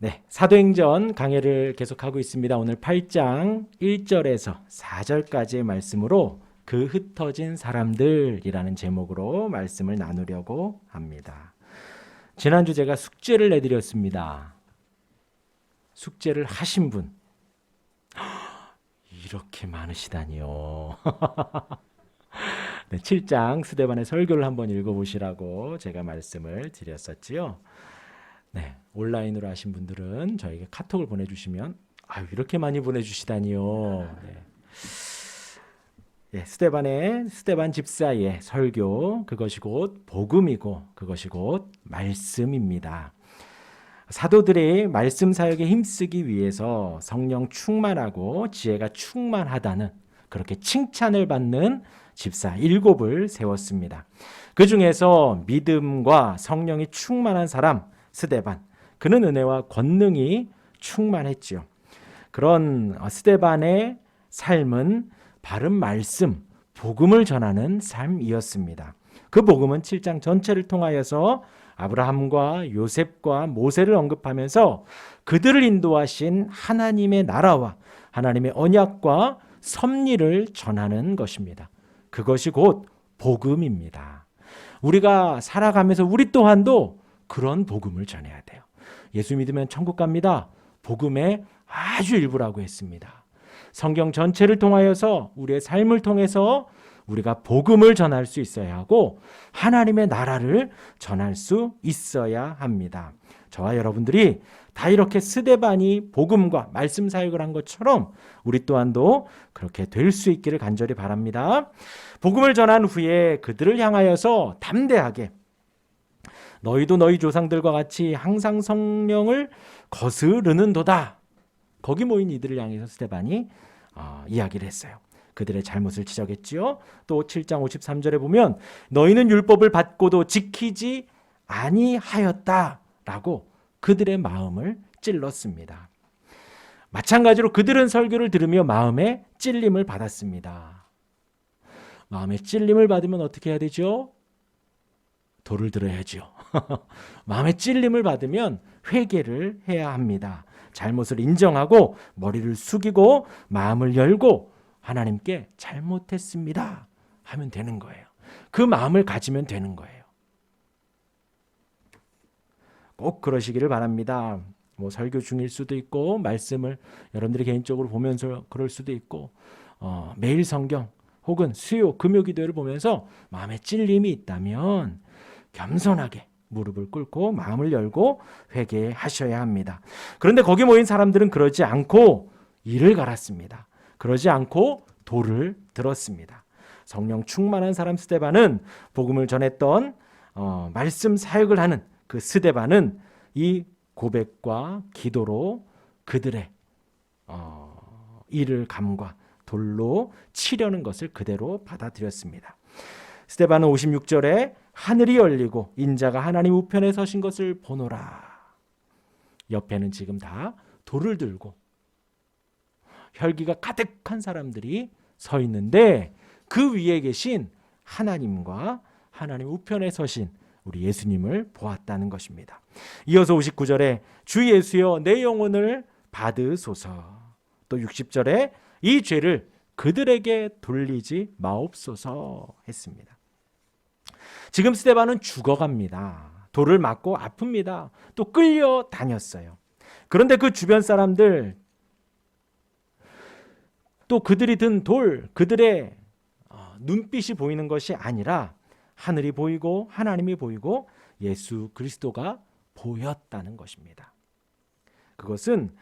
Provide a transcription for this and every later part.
네, 사도행전 강해를 계속하고 있습니다. 오늘 8장 1절에서 4절까지의 말씀으로 그 흩어진 사람들이라는 제목으로 말씀을 나누려고 합니다. 지난주 제가 숙제를 내드렸습니다. 숙제를 하신 분 이렇게 많으시다니요. 네, 7장 스데반의 설교를 한번 읽어보시라고 제가 말씀을 드렸었지요. 네, 온라인으로 하신 분들은 저에게 카톡을 보내주시면 아유 이렇게 많이 보내주시다니요. 네. 네, 스데반 집사의 설교, 그것이 곧 복음이고 그것이 곧 말씀입니다. 사도들이 말씀 사역에 힘쓰기 위해서 성령 충만하고 지혜가 충만하다는 그렇게 칭찬을 받는 집사 7을 세웠습니다. 그 중에서 믿음과 성령이 충만한 사람 스데반, 그는 은혜와 권능이 충만했지요. 그런 스데반의 삶은 바른 말씀, 복음을 전하는 삶이었습니다. 그 복음은 7장 전체를 통하여서 아브라함과 요셉과 모세를 언급하면서 그들을 인도하신 하나님의 나라와 하나님의 언약과 섭리를 전하는 것입니다. 그것이 곧 복음입니다. 우리가 살아가면서 우리 또한도 그런 복음을 전해야 돼요. 예수 믿으면 천국 갑니다. 복음의 아주 일부라고 했습니다. 성경 전체를 통하여서 우리의 삶을 통해서 우리가 복음을 전할 수 있어야 하고 하나님의 나라를 전할 수 있어야 합니다. 저와 여러분들이 다 이렇게 스데반이 복음과 말씀 사역을 한 것처럼 우리 또한도 그렇게 될 수 있기를 간절히 바랍니다. 복음을 전한 후에 그들을 향하여서 담대하게 너희도 너희 조상들과 같이 항상 성령을 거스르는도다. 거기 모인 이들을 향해서 스데반이 이야기를 했어요. 그들의 잘못을 지적했지요. 또 7장 53절에 보면 너희는 율법을 받고도 지키지 아니하였다라고 그들의 마음을 찔렀습니다. 마찬가지로 그들은 설교를 들으며 마음에 찔림을 받았습니다. 마음에 찔림을 받으면 어떻게 해야 되죠? 돌을 들어야죠. 마음에 찔림을 받으면 회개를 해야 합니다. 잘못을 인정하고 머리를 숙이고 마음을 열고 하나님께 잘못했습니다 하면 되는 거예요. 그 마음을 가지면 되는 거예요. 꼭 그러시기를 바랍니다. 뭐 설교 중일 수도 있고 말씀을 여러분들이 개인적으로 보면서 그럴 수도 있고 매일 성경 혹은 수요 금요 기도를 보면서 마음에 찔림이 있다면 겸손하게 무릎을 꿇고 마음을 열고 회개하셔야 합니다. 그런데 거기 모인 사람들은 그러지 않고 이를 갈았습니다. 그러지 않고 돌을 들었습니다. 성령 충만한 사람 스데반은 복음을 전했던 말씀 사역을 하는 그 스데반은 이 고백과 기도로 그들의 이를 감과 돌로 치려는 것을 그대로 받아들였습니다. 스데반은 56절에 하늘이 열리고 인자가 하나님 우편에 서신 것을 보노라. 옆에는 지금 다 돌을 들고 혈기가 가득한 사람들이 서 있는데 그 위에 계신 하나님과 하나님 우편에 서신 우리 예수님을 보았다는 것입니다. 이어서 59절에 주 예수여 내 영혼을 받으소서. 또 60절에 이 죄를 그들에게 돌리지 마옵소서 했습니다. 지금 스데반은 죽어갑니다. 돌을 맞고 아픕니다. 또 끌려다녔어요. 그런데 그 주변 사람들 또 그들이 든 돌, 그들의 눈빛이 보이는 것이 아니라 하늘이 보이고 하나님이 보이고 예수 그리스도가 보였다는 것입니다. 그것은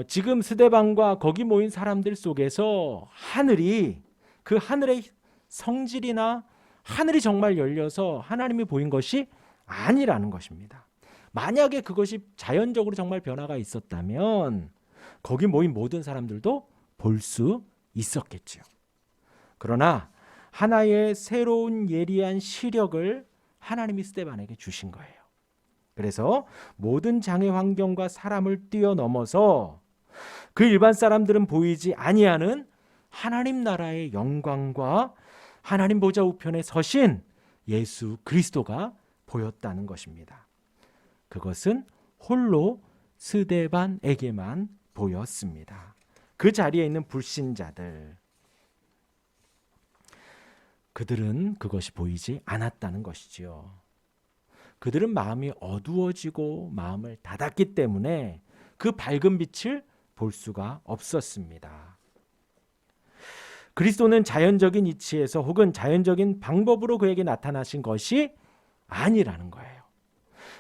지금 스데반과 거기 모인 사람들 속에서 하늘이 그 하늘의 성질이나 하늘이 정말 열려서 하나님이 보인 것이 아니라는 것입니다. 만약에 그것이 자연적으로 정말 변화가 있었다면 거기 모인 모든 사람들도 볼 수 있었겠죠. 그러나 하나의 새로운 예리한 시력을 하나님이 스데반에게 주신 거예요. 그래서 모든 장애 환경과 사람을 뛰어넘어서 그 일반 사람들은 보이지 아니하는 하나님 나라의 영광과 하나님 보좌 우편에 서신 예수 그리스도가 보였다는 것입니다. 그것은 홀로 스데반에게만 보였습니다. 그 자리에 있는 불신자들, 그들은 그것이 보이지 않았다는 것이지요. 그들은 마음이 어두워지고 마음을 닫았기 때문에 그 밝은 빛을 볼 수가 없었습니다. 그리스도는 자연적인 이치에서 혹은 자연적인 방법으로 그에게 나타나신 것이 아니라는 거예요.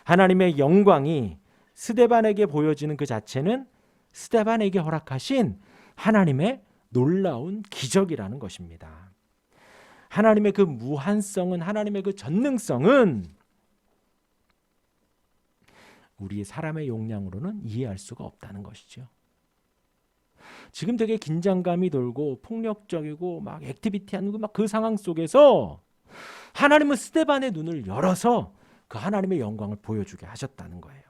하나님의 영광이 스데반에게 보여지는 그 자체는 스데반에게 허락하신 하나님의 놀라운 기적이라는 것입니다. 하나님의 그 무한성은, 하나님의 그 전능성은 우리 사람의 용량으로는 이해할 수가 없다는 것이죠. 지금 되게 긴장감이 돌고 폭력적이고 막 액티비티하는 막 그 상황 속에서 하나님은 스데반의 눈을 열어서 그 하나님의 영광을 보여주게 하셨다는 거예요.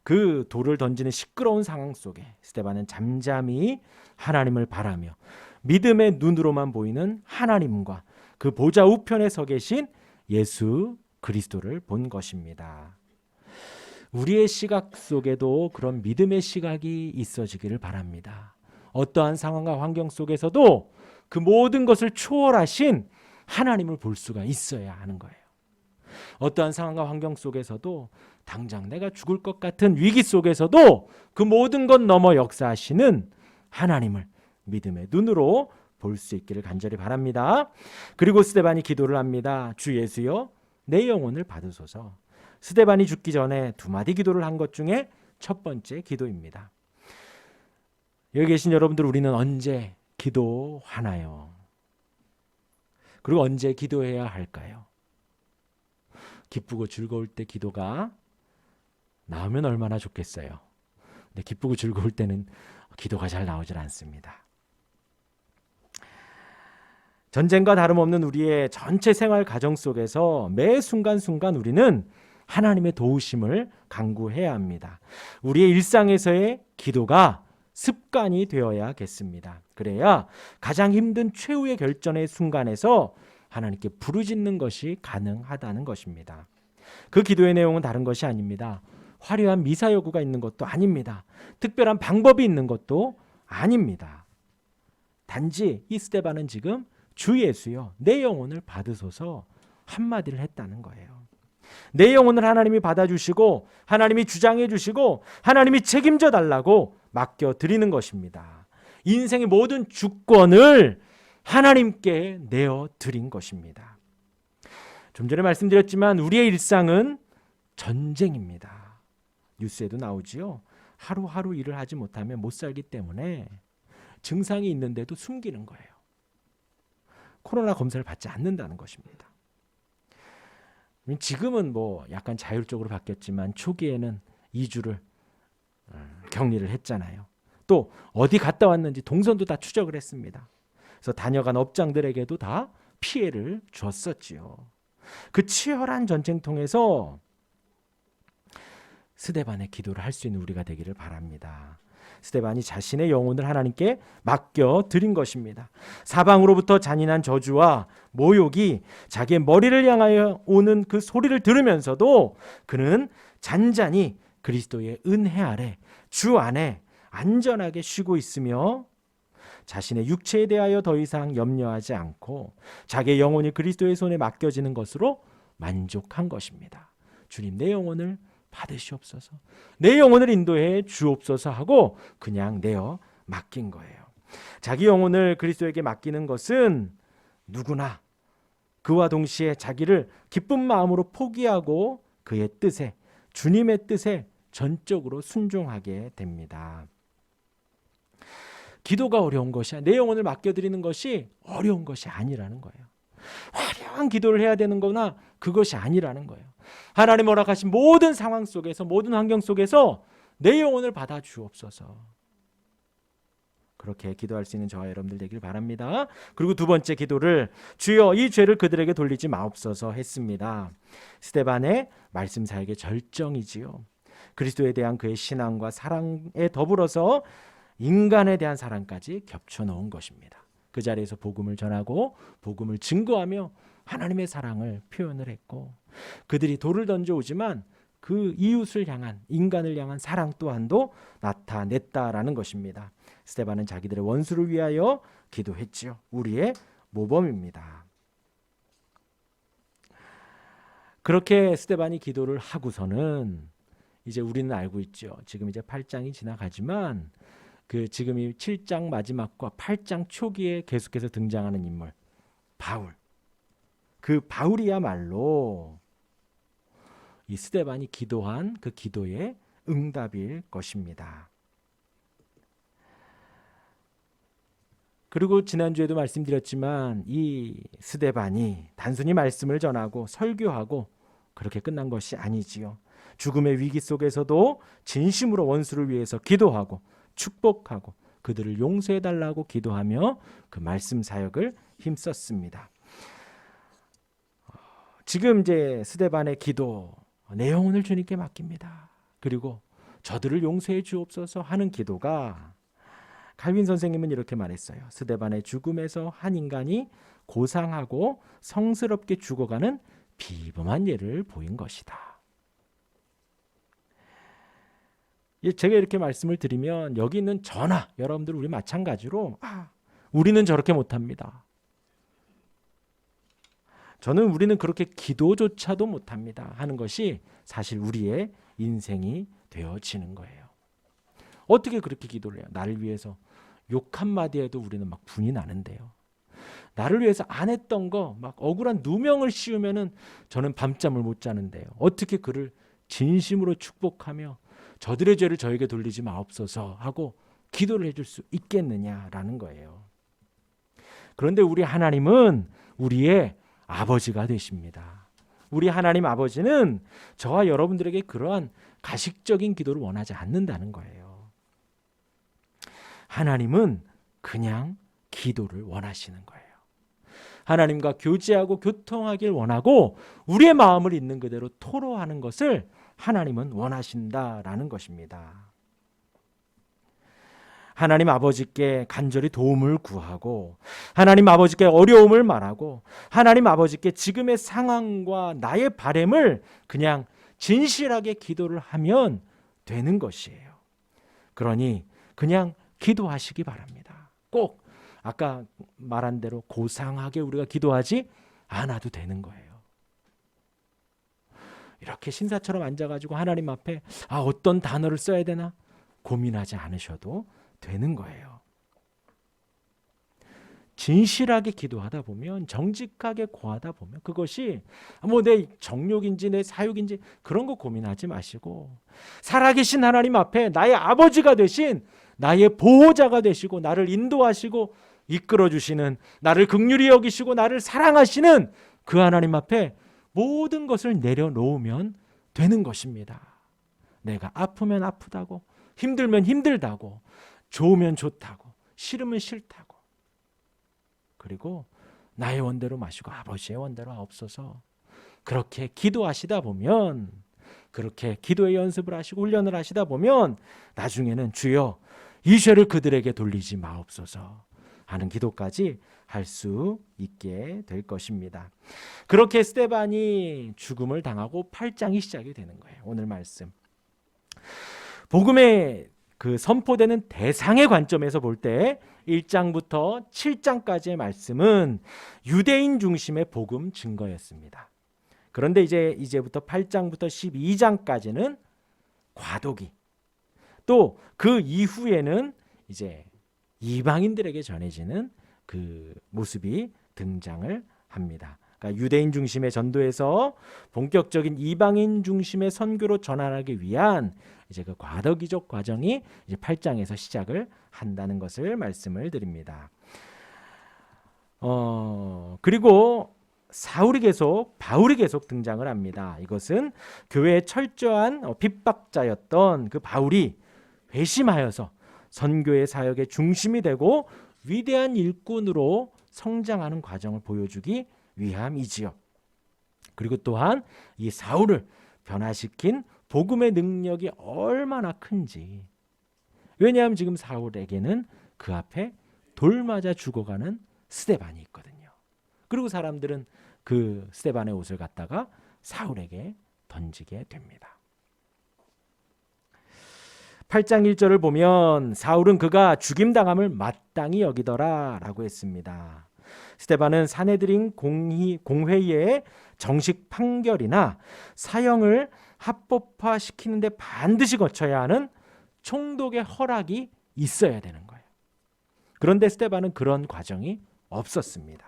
그 돌을 던지는 시끄러운 상황 속에 스데반은 잠잠히 하나님을 바라며 믿음의 눈으로만 보이는 하나님과 그 보좌 우편에 서 계신 예수 그리스도를 본 것입니다. 우리의 시각 속에도 그런 믿음의 시각이 있어지기를 바랍니다. 어떠한 상황과 환경 속에서도 그 모든 것을 초월하신 하나님을 볼 수가 있어야 하는 거예요. 어떠한 상황과 환경 속에서도 당장 내가 죽을 것 같은 위기 속에서도 그 모든 것 넘어 역사하시는 하나님을 믿음의 눈으로 볼 수 있기를 간절히 바랍니다. 그리고 스데반이 기도를 합니다. 주 예수여, 내 영혼을 받으소서. 스데반이 죽기 전에 두 마디 기도를 한 것 중에 첫 번째 기도입니다. 여기 계신 여러분들, 우리는 언제 기도하나요? 그리고 언제 기도해야 할까요? 기쁘고 즐거울 때 기도가 나오면 얼마나 좋겠어요. 근데 기쁘고 즐거울 때는 기도가 잘 나오질 않습니다. 전쟁과 다름없는 우리의 전체 생활 가정 속에서 매 순간순간 우리는 하나님의 도우심을 간구해야 합니다. 우리의 일상에서의 기도가 습관이 되어야겠습니다. 그래야 가장 힘든 최후의 결전의 순간에서 하나님께 부르짖는 것이 가능하다는 것입니다. 그 기도의 내용은 다른 것이 아닙니다. 화려한 미사 여구가 있는 것도 아닙니다. 특별한 방법이 있는 것도 아닙니다. 단지 이 스데반은 지금 주 예수여, 내 영혼을 받으소서 한마디를 했다는 거예요. 내 영혼을 하나님이 받아주시고 하나님이 주장해 주시고 하나님이 책임져 달라고 맡겨드리는 것입니다. 인생의 모든 주권을 하나님께 내어드린 것입니다. 좀 전에 말씀드렸지만 우리의 일상은 전쟁입니다. 뉴스에도 나오지요. 하루하루 일을 하지 못하면 못 살기 때문에 증상이 있는데도 숨기는 거예요. 코로나 검사를 받지 않는다는 것입니다. 지금은 뭐 약간 자율적으로 바뀌었지만 초기에는 2주를 격리를 했잖아요. 또 어디 갔다 왔는지 동선도 다 추적을 했습니다. 그래서 다녀간 업장들에게도 다 피해를 줬었지요. 그 치열한 전쟁통에서 스데반의 기도를 할 수 있는 우리가 되기를 바랍니다. 스데반이 자신의 영혼을 하나님께 맡겨드린 것입니다. 사방으로부터 잔인한 저주와 모욕이 자기의 머리를 향하여 오는 그 소리를 들으면서도 그는 잔잔히 그리스도의 은혜 아래 주 안에 안전하게 쉬고 있으며 자신의 육체에 대하여 더 이상 염려하지 않고 자기의 영혼이 그리스도의 손에 맡겨지는 것으로 만족한 것입니다. 주님, 내 영혼을 받으시옵소서, 내 영혼을 인도해 주옵소서 하고 그냥 내어 맡긴 거예요. 자기 영혼을 그리스도에게 맡기는 것은 누구나 그와 동시에 자기를 기쁜 마음으로 포기하고 그의 뜻에, 주님의 뜻에 전적으로 순종하게 됩니다. 기도가 어려운 것이, 내 영혼을 맡겨드리는 것이 어려운 것이 아니라는 거예요. 화려한 기도를 해야 되는 거나 그것이 아니라는 거예요. 하나님 허락하신 모든 상황 속에서, 모든 환경 속에서 내 영혼을 받아 주옵소서. 그렇게 기도할 수 있는 저와 여러분들 되길 바랍니다. 그리고 두 번째 기도를 주여 이 죄를 그들에게 돌리지 마옵소서 했습니다. 스데반의 말씀 사역의 절정이지요. 그리스도에 대한 그의 신앙과 사랑에 더불어서 인간에 대한 사랑까지 겹쳐 놓은 것입니다. 그 자리에서 복음을 전하고 복음을 증거하며 하나님의 사랑을 표현을 했고, 그들이 돌을 던져오지만 그 이웃을 향한, 인간을 향한 사랑 또한도 나타냈다라는 것입니다. 스데반은 자기들의 원수를 위하여 기도했지요. 우리의 모범입니다. 그렇게 스데반이 기도를 하고서는 이제 우리는 알고 있죠. 지금 이제 8장이 지나가지만 그 지금 이 7장 마지막과 8장 초기에 계속해서 등장하는 인물 바울. 그 바울이야말로 이 스데반이 기도한 그 기도의 응답일 것입니다. 그리고 지난주에도 말씀드렸지만 이 스데반이 단순히 말씀을 전하고 설교하고 그렇게 끝난 것이 아니지요. 죽음의 위기 속에서도 진심으로 원수를 위해서 기도하고 축복하고 그들을 용서해달라고 기도하며 그 말씀 사역을 힘썼습니다. 지금 이제 스데반의 기도 내용을 주님께 맡깁니다. 그리고 저들을 용서해 주옵소서 하는 기도가 칼빈 선생님은 이렇게 말했어요. 스데반의 죽음에서 한 인간이 고상하고 성스럽게 죽어가는 비범한 예를 보인 것이다. 제가 이렇게 말씀을 드리면 여기 있는 저나 여러분들 우리 마찬가지로 우리는 저렇게 못합니다. 우리는 그렇게 기도조차도 못합니다 하는 것이 사실 우리의 인생이 되어지는 거예요. 어떻게 그렇게 기도를 해요? 나를 위해서 욕 한마디 해도 우리는 막 분이 나는데요. 나를 위해서 안 했던 거 막 억울한 누명을 씌우면은 저는 밤잠을 못 자는데요. 어떻게 그를 진심으로 축복하며 저들의 죄를 저에게 돌리지 마옵소서 하고 기도를 해줄 수 있겠느냐라는 거예요. 그런데 우리 하나님은 우리의 아버지가 되십니다. 우리 하나님 아버지는 저와 여러분들에게 그러한 가식적인 기도를 원하지 않는다는 거예요. 하나님은 그냥 기도를 원하시는 거예요. 하나님과 교제하고 교통하길 원하고 우리의 마음을 있는 그대로 토로하는 것을 하나님은 원하신다라는 것입니다. 하나님 아버지께 간절히 도움을 구하고 하나님 아버지께 어려움을 말하고 하나님 아버지께 지금의 상황과 나의 바람을 그냥 진실하게 기도를 하면 되는 것이에요. 그러니 그냥 기도하시기 바랍니다. 꼭 아까 말한 대로 고상하게 우리가 기도하지 않아도 되는 거예요. 이렇게 신사처럼 앉아가지고 하나님 앞에 어떤 단어를 써야 되나 고민하지 않으셔도 되는 거예요. 진실하게 기도하다 보면 정직하게 고하다 보면 그것이 내 정욕인지 내 사욕인지 그런 거 고민하지 마시고 살아계신 하나님 앞에 나의 아버지가 되신 나의 보호자가 되시고 나를 인도하시고 이끌어주시는 나를 긍휼히 여기시고 나를 사랑하시는 그 하나님 앞에 모든 것을 내려놓으면 되는 것입니다. 내가 아프면 아프다고 힘들면 힘들다고 좋으면 좋다고 싫으면 싫다고 그리고 나의 원대로 마시고 아버지의 원대로 하옵소서 그렇게 기도하시다 보면 그렇게 기도의 연습을 하시고 훈련을 하시다 보면 나중에는 주여 이 죄를 그들에게 돌리지 마옵소서 하는 기도까지 할 수 있게 될 것입니다. 그렇게 스데반이 죽음을 당하고 8장이 시작이 되는 거예요. 오늘 말씀. 복음의 그 선포되는 대상의 관점에서 볼 때 1장부터 7장까지의 말씀은 유대인 중심의 복음 증거였습니다. 그런데 이제부터 8장부터 12장까지는 과도기. 또 그 이후에는 이제 이방인들에게 전해지는 그 모습이 등장을 합니다. 그러니까 유대인 중심의 전도에서 본격적인 이방인 중심의 선교로 전환하기 위한 이제 그 과도기적 과정이 이제 8장에서 시작을 한다는 것을 말씀을 드립니다. 그리고 바울이 계속 등장을 합니다. 이것은 교회의 철저한 핍박자였던 그 바울이 회심하여서 선교의 사역의 중심이 되고 위대한 일꾼으로 성장하는 과정을 보여주기 위함이지요. 그리고 또한 이 사울을 변화시킨 복음의 능력이 얼마나 큰지. 왜냐하면 지금 사울에게는 그 앞에 돌 맞아 죽어가는 스데반이 있거든요. 그리고 사람들은 그 스데반의 옷을 갖다가 사울에게 던지게 됩니다. 8장 1절을 보면 사울은 그가 죽임당함을 마땅히 여기더라 라고 했습니다. 스데반은 사내들인 공회의의 정식 판결이나 사형을 합법화시키는데 반드시 거쳐야 하는 총독의 허락이 있어야 되는 거예요. 그런데 스데반은 그런 과정이 없었습니다.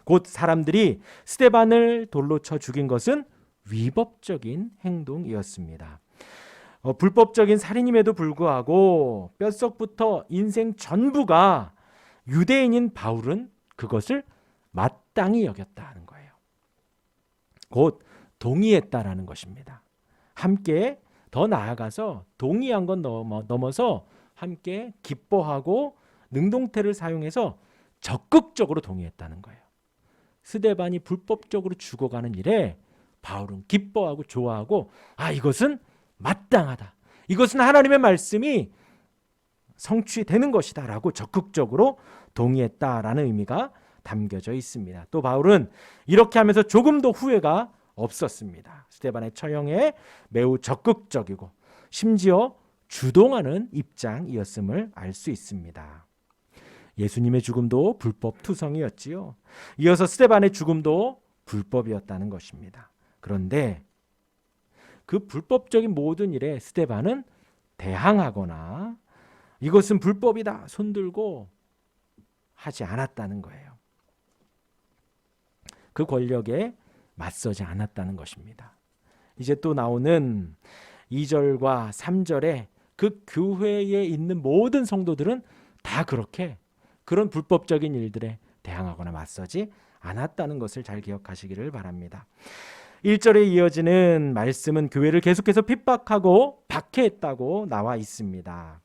곧 사람들이 스데반을 돌로 쳐 죽인 것은 위법적인 행동이었습니다. 불법적인 살인임에도 불구하고 뼛속부터 인생 전부가 유대인인 바울은 그것을 마땅히 여겼다는 거예요. 곧 동의했다라는 것입니다. 함께 더 나아가서 동의한 건 넘어서 함께 기뻐하고 능동태를 사용해서 적극적으로 동의했다는 거예요. 스데반이 불법적으로 죽어가는 일에 바울은 기뻐하고 좋아하고 이것은 마땅하다. 이것은 하나님의 말씀이 성취되는 것이다 라고 적극적으로 동의했다라는 의미가 담겨져 있습니다. 또 바울은 이렇게 하면서 조금도 후회가 없었습니다. 스데반의 처형에 매우 적극적이고 심지어 주동하는 입장이었음을 알 수 있습니다. 예수님의 죽음도 불법 투성이었지요. 이어서 스데반의 죽음도 불법이었다는 것입니다. 그런데 그 불법적인 모든 일에 스데반은 대항하거나 이것은 불법이다 손들고 하지 않았다는 거예요. 그 권력에 맞서지 않았다는 것입니다. 이제 또 나오는 2절과 3절에 그 교회에 있는 모든 성도들은 다 그런 불법적인 일들에 대항하거나 맞서지 않았다는 것을 잘 기억하시기를 바랍니다. 1절에 이어지는 말씀은 교회를 계속해서 핍박하고 박해했다고 나와 있습니다.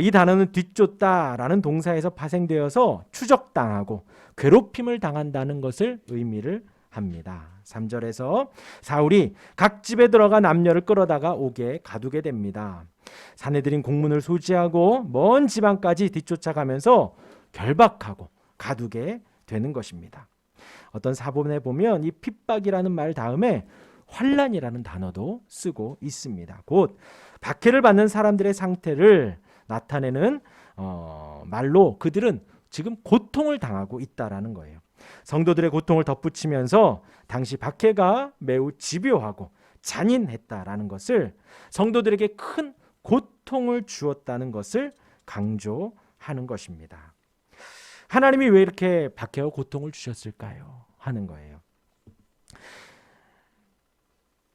이 단어는 뒤쫓다라는 동사에서 파생되어서 추적당하고 괴롭힘을 당한다는 것을 의미를 합니다. 3절에서 사울이 각 집에 들어가 남녀를 끌어다가 옥에 가두게 됩니다. 사내들인 공문을 소지하고 먼 지방까지 뒤쫓아가면서 결박하고 가두게 되는 것입니다. 어떤 사본에 보면 이 핍박이라는 말 다음에 환난이라는 단어도 쓰고 있습니다. 곧 박해를 받는 사람들의 상태를 나타내는 말로 그들은 지금 고통을 당하고 있다라는 거예요. 성도들의 고통을 덧붙이면서 당시 박해가 매우 집요하고 잔인했다라는 것을, 성도들에게 큰 고통을 주었다는 것을 강조하는 것입니다. 하나님이 왜 이렇게 박해와 고통을 주셨을까요? 하는 거예요.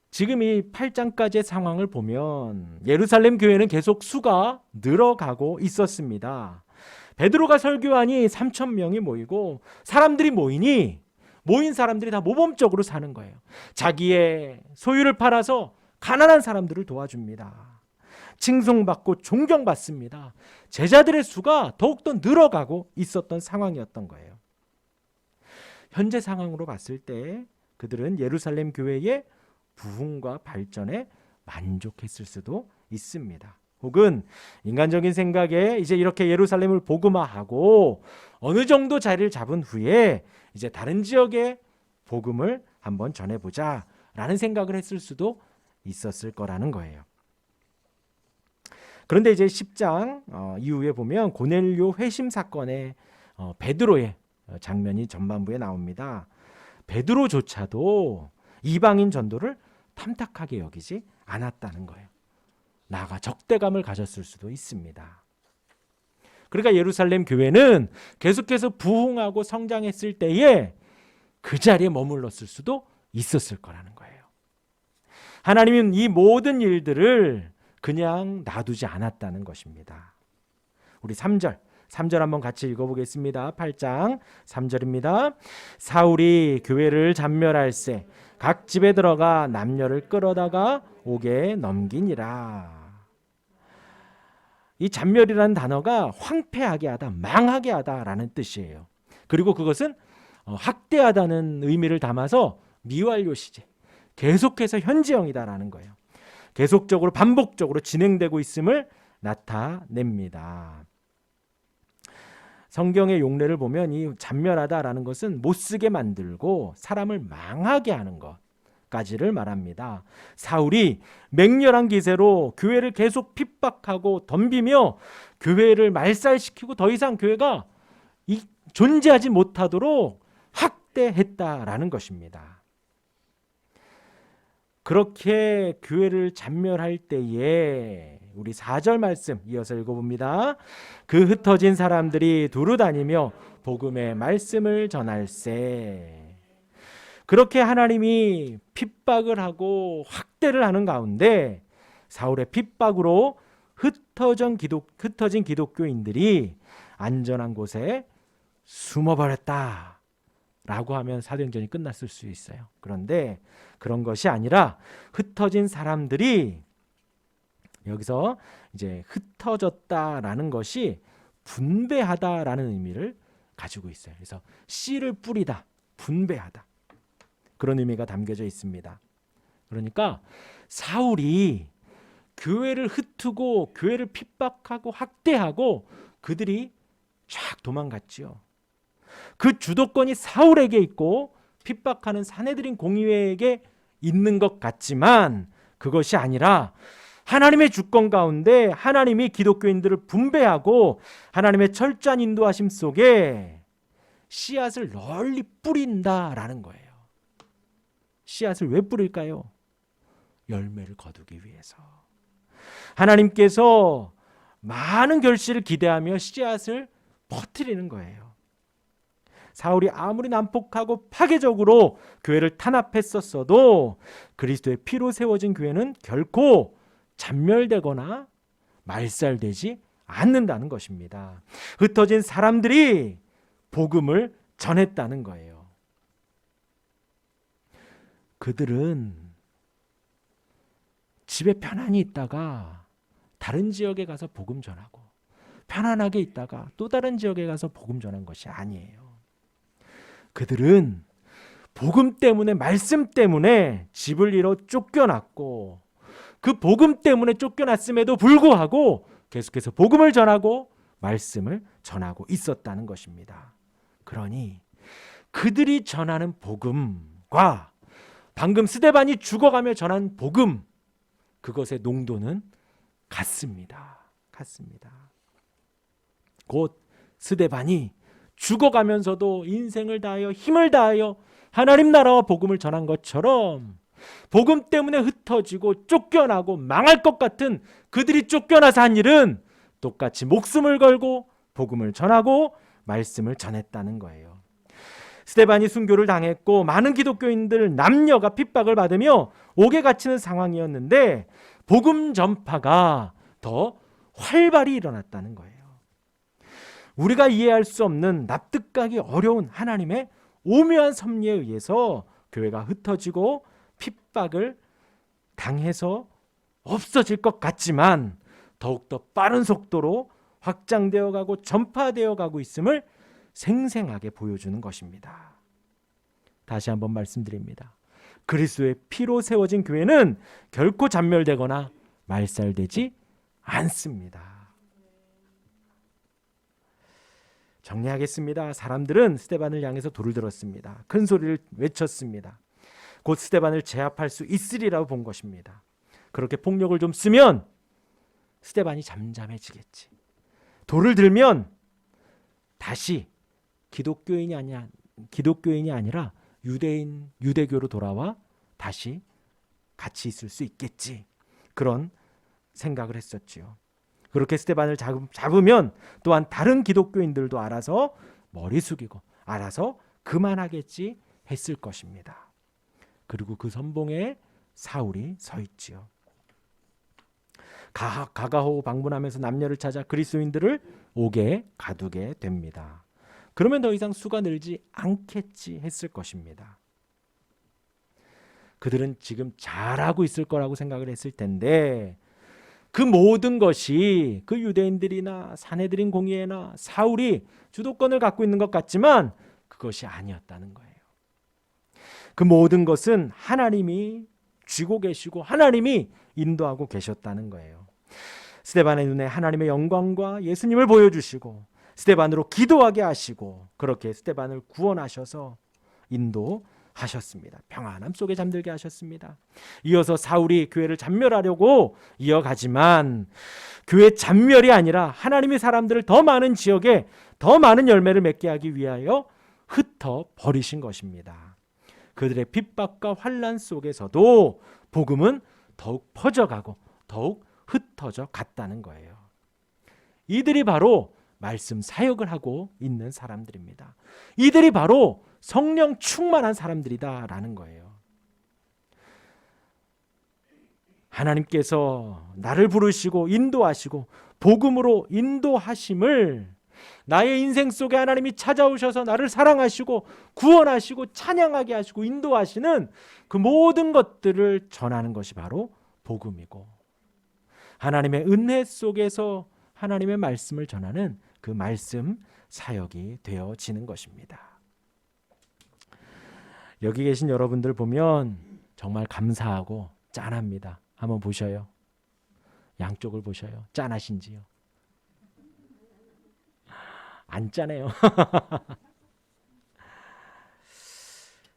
지금 이 8장까지의 상황을 보면 예루살렘 교회는 계속 수가 늘어가고 있었습니다. 베드로가 설교하니 3,000명이 모이고 사람들이 모인 사람들이 다 모범적으로 사는 거예요. 자기의 소유를 팔아서 가난한 사람들을 도와줍니다. 칭송받고 존경받습니다. 제자들의 수가 더욱더 늘어가고 있었던 상황이었던 거예요. 현재 상황으로 봤을 때 그들은 예루살렘 교회의 부흥과 발전에 만족했을 수도 있습니다. 혹은 인간적인 생각에 이제 이렇게 예루살렘을 복음화하고 어느 정도 자리를 잡은 후에 이제 다른 지역에 복음을 한번 전해보자 라는 생각을 했을 수도 있었을 거라는 거예요. 그런데 이제 10장 이후에 보면 고넬료 회심 사건의 베드로의 장면이 전반부에 나옵니다. 베드로조차도 이방인 전도를 탐탁하게 여기지 않았다는 거예요. 나아가 적대감을 가졌을 수도 있습니다. 그러니까 예루살렘 교회는 계속해서 부흥하고 성장했을 때에 그 자리에 머물렀을 수도 있었을 거라는 거예요. 하나님은 이 모든 일들을 그냥 놔두지 않았다는 것입니다. 우리 3절 한번 같이 읽어보겠습니다. 8장 3절입니다. 사울이 교회를 잔멸할세 각 집에 들어가 남녀를 끌어다가 옥에 넘기니라. 이 잔멸이라는 단어가 황폐하게 하다, 망하게 하다라는 뜻이에요. 그리고 그것은 학대하다는 의미를 담아서 미완료 시제, 계속해서 현재형이다라는 거예요. 계속적으로 반복적으로 진행되고 있음을 나타냅니다. 성경의 용례를 보면 이 잔멸하다라는 것은 못쓰게 만들고 사람을 망하게 하는 것, 가지를 말합니다. 사울이 맹렬한 기세로 교회를 계속 핍박하고 덤비며 교회를 말살시키고 더 이상 교회가 존재하지 못하도록 학대했다라는 것입니다. 그렇게 교회를 잔멸할 때에 우리 4절 말씀 이어서 읽어봅니다. 그 흩어진 사람들이 두루 다니며 복음의 말씀을 전할세. 그렇게 하나님이 핍박을 하고 확대를 하는 가운데 사울의 핍박으로 흩어진 기독교인들이 안전한 곳에 숨어버렸다 라고 하면 사도행전이 끝났을 수 있어요. 그런데 그런 것이 아니라 흩어진 사람들이 여기서 이제 흩어졌다라는 것이 분배하다라는 의미를 가지고 있어요. 그래서 씨를 뿌리다, 분배하다, 그런 의미가 담겨져 있습니다. 그러니까 사울이 교회를 흩트고 교회를 핍박하고 학대하고 그들이 쫙 도망갔지요. 그 주도권이 사울에게 있고 핍박하는 사내들인 공의회에게 있는 것 같지만 그것이 아니라 하나님의 주권 가운데 하나님이 기독교인들을 분배하고 하나님의 철저한 인도하심 속에 씨앗을 널리 뿌린다라는 거예요. 씨앗을 왜 뿌릴까요? 열매를 거두기 위해서. 하나님께서 많은 결실을 기대하며 씨앗을 퍼뜨리는 거예요. 사울이 아무리 난폭하고 파괴적으로 교회를 탄압했었어도 그리스도의 피로 세워진 교회는 결코 잔멸되거나 말살되지 않는다는 것입니다. 흩어진 사람들이 복음을 전했다는 거예요. 그들은 집에 편안히 있다가 다른 지역에 가서 복음 전하고 편안하게 있다가 또 다른 지역에 가서 복음 전한 것이 아니에요. 그들은 복음 때문에, 말씀 때문에 집을 잃어 쫓겨났고 그 복음 때문에 쫓겨났음에도 불구하고 계속해서 복음을 전하고 말씀을 전하고 있었다는 것입니다. 그러니 그들이 전하는 복음과 방금 스데반이 죽어가며 전한 복음, 그것의 농도는 같습니다. 곧 스데반이 죽어가면서도 인생을 다하여 힘을 다하여 하나님 나라와 복음을 전한 것처럼 복음 때문에 흩어지고 쫓겨나고 망할 것 같은 그들이 쫓겨나서 한 일은 똑같이 목숨을 걸고 복음을 전하고 말씀을 전했다는 거예요. 스데반이 순교를 당했고 많은 기독교인들 남녀가 핍박을 받으며 옥에 갇히는 상황이었는데 복음 전파가 더 활발히 일어났다는 거예요. 우리가 이해할 수 없는, 납득하기 어려운 하나님의 오묘한 섭리에 의해서 교회가 흩어지고 핍박을 당해서 없어질 것 같지만 더욱더 빠른 속도로 확장되어 가고 전파되어 가고 있음을 생생하게 보여주는 것입니다. 다시 한번 말씀드립니다. 그리스도의 피로 세워진 교회는 결코 잔멸되거나 말살되지 않습니다. 정리하겠습니다. 사람들은 스데반을 향해서 돌을 들었습니다. 큰 소리를 외쳤습니다. 곧 스데반을 제압할 수 있으리라고 본 것입니다. 그렇게 폭력을 좀 쓰면 스데반이 잠잠해지겠지. 돌을 들면 다시 기독교인이 아니라 유대교로 돌아와 다시 같이 있을 수 있겠지. 그런 생각을 했었지요. 그렇게 스데반을 잡으면 또한 다른 기독교인들도 알아서 머리 숙이고 알아서 그만하겠지 했을 것입니다. 그리고 그 선봉에 사울이 서 있지요. 가가호 방문하면서 남녀를 찾아 그리스도인들을 옥에 가두게 됩니다. 그러면 더 이상 수가 늘지 않겠지 했을 것입니다. 그들은 지금 잘하고 있을 거라고 생각을 했을 텐데 그 모든 것이 그 유대인들이나 사내들인 공의회나 사울이 주도권을 갖고 있는 것 같지만 그것이 아니었다는 거예요. 그 모든 것은 하나님이 쥐고 계시고 하나님이 인도하고 계셨다는 거예요. 스데반의 눈에 하나님의 영광과 예수님을 보여주시고 스데반으로 기도하게 하시고 그렇게 스데반을 구원하셔서 인도하셨다는 하셨습니다. 평안함 속에 잠들게 하셨습니다. 이어서 사울이 교회를 잔멸하려고 이어가지만 교회 잔멸이 아니라 하나님의 사람들을 더 많은 지역에 더 많은 열매를 맺게 하기 위하여 흩어 버리신 것입니다. 그들의 핍박과 환난 속에서도 복음은 더욱 퍼져가고 더욱 흩어져 갔다는 거예요. 이들이 바로 말씀 사역을 하고 있는 사람들입니다. 이들이 바로 성령 충만한 사람들이다라는 거예요. 하나님께서 나를 부르시고 인도하시고 복음으로 인도하심을 나의 인생 속에 하나님이 찾아오셔서 나를 사랑하시고 구원하시고 찬양하게 하시고 인도하시는 그 모든 것들을 전하는 것이 바로 복음이고, 하나님의 은혜 속에서 하나님의 말씀을 전하는 그 말씀 사역이 되어지는 것입니다. 여기 계신 여러분들 보면 정말 감사하고 짠합니다. 한번 보셔요. 양쪽을 보셔요. 짠하신지요? 안 짠해요.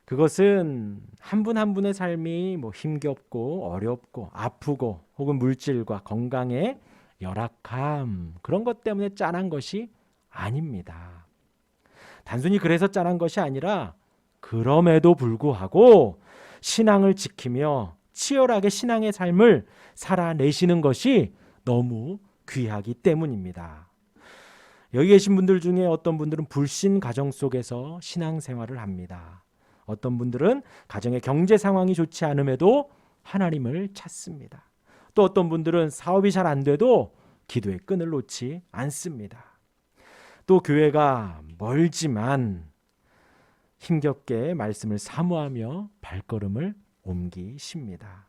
그것은 한 분 한 분의 삶이 힘겹고 어렵고 아프고 혹은 물질과 건강에 열악함, 그런 것 때문에 짠한 것이 아닙니다. 단순히 그래서 짠한 것이 아니라 그럼에도 불구하고 신앙을 지키며 치열하게 신앙의 삶을 살아내시는 것이 너무 귀하기 때문입니다. 여기 계신 분들 중에 어떤 분들은 불신 가정 속에서 신앙생활을 합니다. 어떤 분들은 가정의 경제 상황이 좋지 않음에도 하나님을 찾습니다. 또 어떤 분들은 사업이 잘 안 돼도 기도의 끈을 놓지 않습니다. 또 교회가 멀지만 힘겹게 말씀을 사모하며 발걸음을 옮기십니다.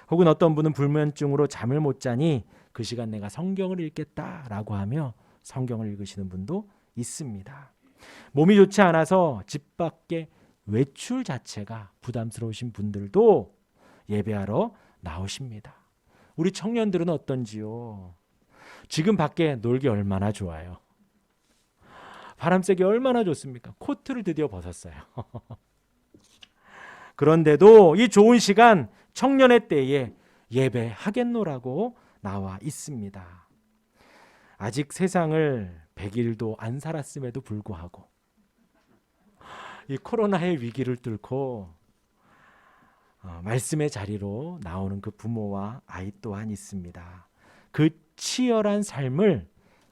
혹은 어떤 분은 불면증으로 잠을 못 자니 그 시간 내가 성경을 읽겠다라고 하며 성경을 읽으시는 분도 있습니다. 몸이 좋지 않아서 집 밖에 외출 자체가 부담스러우신 분들도 예배하러 나오십니다. 우리 청년들은 어떤지요? 지금 밖에 놀기 얼마나 좋아요. 바람 쐬기 얼마나 좋습니까? 코트를 드디어 벗었어요. 그런데도 이 좋은 시간 청년의 때에 예배하겠노라고 나와 있습니다. 아직 세상을 100일도 안 살았음에도 불구하고 이 코로나의 위기를 뚫고 말씀의 자리로 나오는 그 부모와 아이 또한 있습니다. 그 치열한 삶을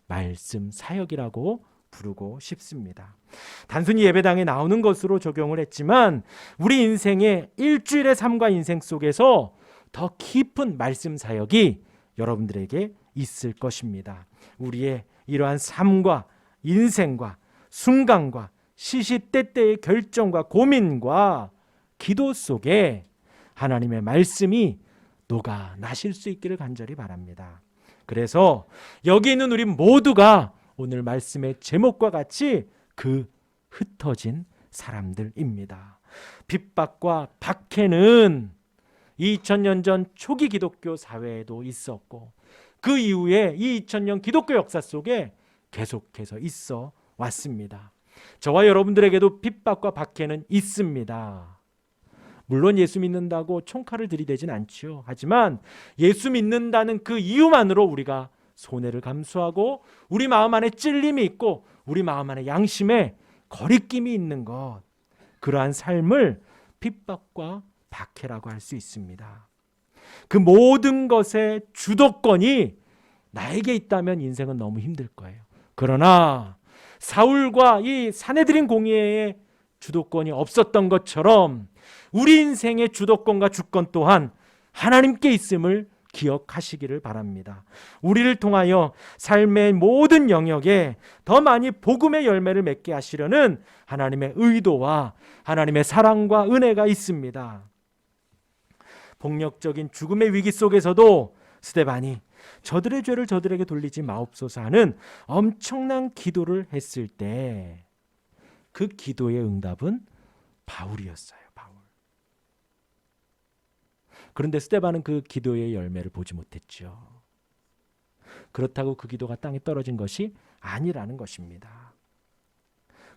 말씀 사역이라고 부르고 싶습니다. 단순히 예배당에 나오는 것으로 적용을 했지만 우리 인생의 일주일의 삶과 인생 속에서 더 깊은 말씀 사역이 여러분들에게 있을 것입니다. 우리의 이러한 삶과 인생과 순간과 시시때때의 결정과 고민과 기도 속에 하나님의 말씀이 녹아 나실 수 있기를 간절히 바랍니다. 그래서 여기 있는 우리 모두가 오늘 말씀의 제목과 같이 그 흩어진 사람들입니다. 핍박과 박해는 2000년 전 초기 기독교 사회에도 있었고 그 이후에 이 2000년 기독교 역사 속에 계속해서 있어 왔습니다. 저와 여러분들에게도 핍박과 박해는 있습니다. 물론 예수 믿는다고 총칼을 들이대진 않지요. 하지만 예수 믿는다는 그 이유만으로 우리가 손해를 감수하고 우리 마음 안에 찔림이 있고 우리 마음 안에 양심에 거리낌이 있는 것, 그러한 삶을 핍박과 박해라고 할 수 있습니다. 그 모든 것의 주도권이 나에게 있다면 인생은 너무 힘들 거예요. 그러나 사울과 이 사내들인 공의회의 주도권이 없었던 것처럼 우리 인생의 주도권과 주권 또한 하나님께 있음을 기억하시기를 바랍니다. 우리를 통하여 삶의 모든 영역에 더 많이 복음의 열매를 맺게 하시려는 하나님의 의도와 하나님의 사랑과 은혜가 있습니다. 폭력적인 죽음의 위기 속에서도 스데반이 저들의 죄를 저들에게 돌리지 마옵소서 하는 엄청난 기도를 했을 때 그 기도의 응답은 바울이었어요. 바울. 그런데 스데반은 그 기도의 열매를 보지 못했죠. 그렇다고 그 기도가 땅에 떨어진 것이 아니라는 것입니다.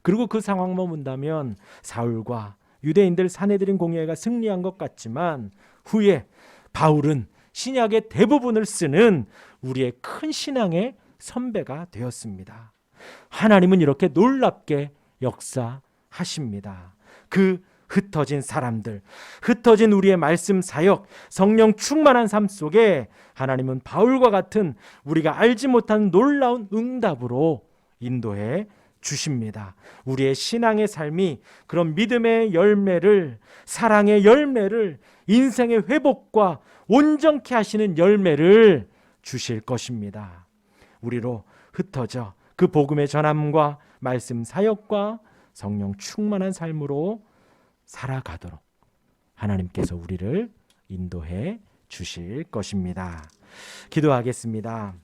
그리고 그 상황만 본다면 사울과 유대인들 사내들인 공회가 승리한 것 같지만 후에 바울은 신약의 대부분을 쓰는 우리의 큰 신앙의 선배가 되었습니다. 하나님은 이렇게 놀랍게 역사하십니다. 그 흩어진 사람들, 흩어진 우리의 말씀 사역, 성령 충만한 삶 속에 하나님은 바울과 같은 우리가 알지 못한 놀라운 응답으로 인도해 주십니다. 우리의 신앙의 삶이 그런 믿음의 열매를, 사랑의 열매를, 인생의 회복과 온전케 하시는 열매를 주실 것입니다. 우리로 흩어져 그 복음의 전함과 말씀 사역과 성령 충만한 삶으로 살아가도록 하나님께서 우리를 인도해 주실 것입니다. 기도하겠습니다.